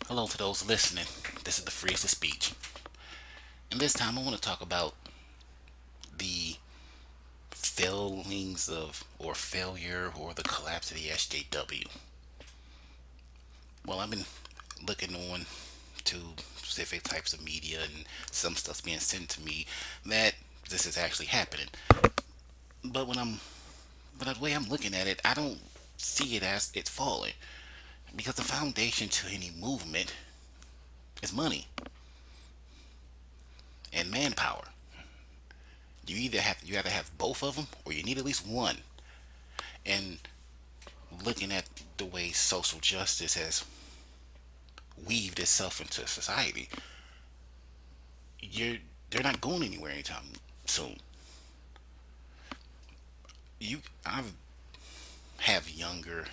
Hello to those listening. This is the freest of speech. And this time I want to talk about the failings of, or failure, or the collapse of the SJW. Well, I've been looking on to specific types of media and some stuff's being sent to me that this is actually happening. But but the way I'm looking at it, I don't see it as it's falling because the foundation to any movement is money and manpower. You either have both of them or you need at least one. And looking at the way social justice has weaved itself into society, you're they're not going anywhere anytime soon. I have younger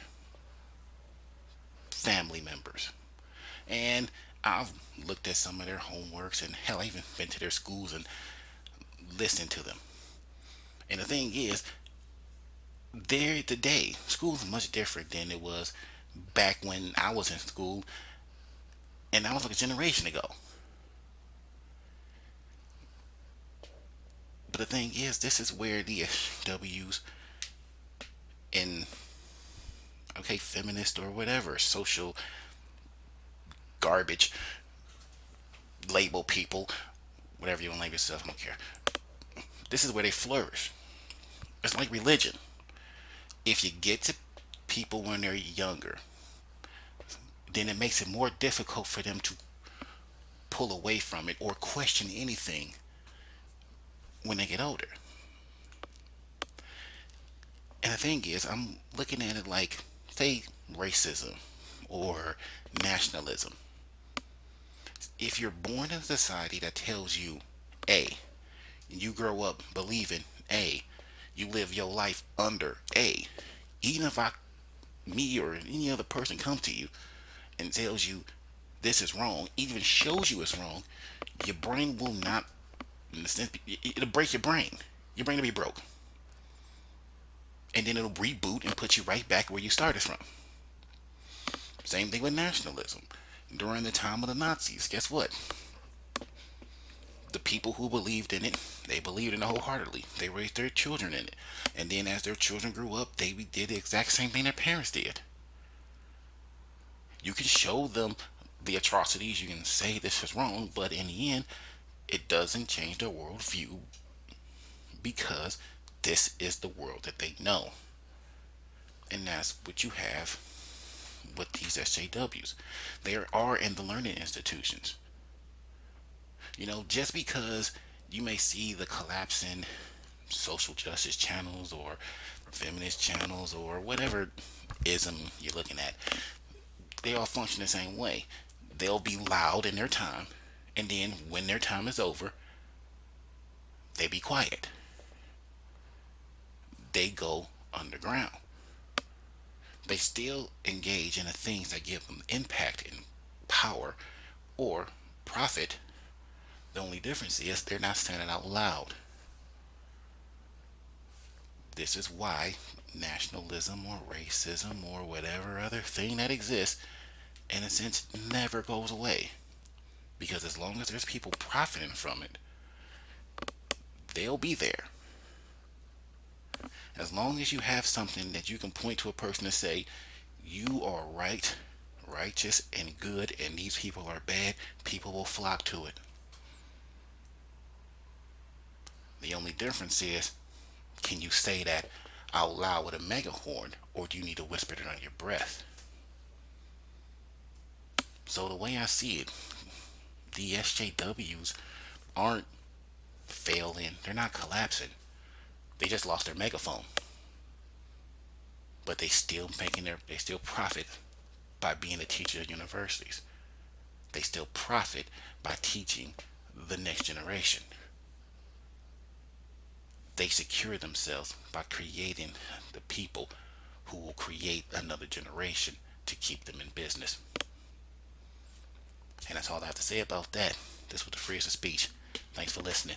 family members, and I've looked at some of their homeworks, and hell, I even been to their schools and listened to them. And the thing is, there today, school is much different than it was back when I was in school, and that was like a generation ago. But the thing is, this is where the SWs and feminist or whatever social garbage label people, whatever you want to label yourself, I don't care. This is where they flourish. It's like religion. If you get to people when they're younger, then it makes it more difficult for them to pull away from it or question anything when they get older. And the thing is, I'm looking at it like, say, racism or nationalism. If you're born in a society that tells you A, and you grow up believing A, you live your life under A, even if me or any other person comes to you and tells you this is wrong, even shows you it's wrong, your brain will not, in a sense, it'll break your brain. Your brain will be broke. And then it'll reboot and put you right back where you started from. Same thing with nationalism. During the time of the Nazis, guess what? The people who believed in it, they believed in it wholeheartedly. They raised their children in it. And then as their children grew up, they did the exact same thing their parents did. You can show them the atrocities, you can say this is wrong, but in the end, it doesn't change their worldview because this is the world that they know. And that's what you have with these SJWs. They are in the learning institutions. Just because you may see the collapse in social justice channels or feminist channels or whatever ism you're looking at, they all function the same way. They'll be loud in their time, and then when their time is over, they be quiet. They go underground. They still engage in the things that give them impact and power or profit. The only difference is they're not saying it out loud. This is why nationalism or racism or whatever other thing that exists, in a sense, never goes away. Because as long as there's people profiting from it, they'll be there. As long as you have something that you can point to a person and say, you are right, righteous, and good, and these people are bad, people will flock to it. The only difference is, can you say that out loud with a megaphone, or do you need to whisper it under your breath? So the way I see it, the SJWs aren't failing, they're not collapsing. They just lost their megaphone. But they still profit by being a teacher at universities. They still profit by teaching the next generation. They secure themselves by creating the people who will create another generation to keep them in business. And that's all I have to say about that. This was the freest of speech. Thanks for listening.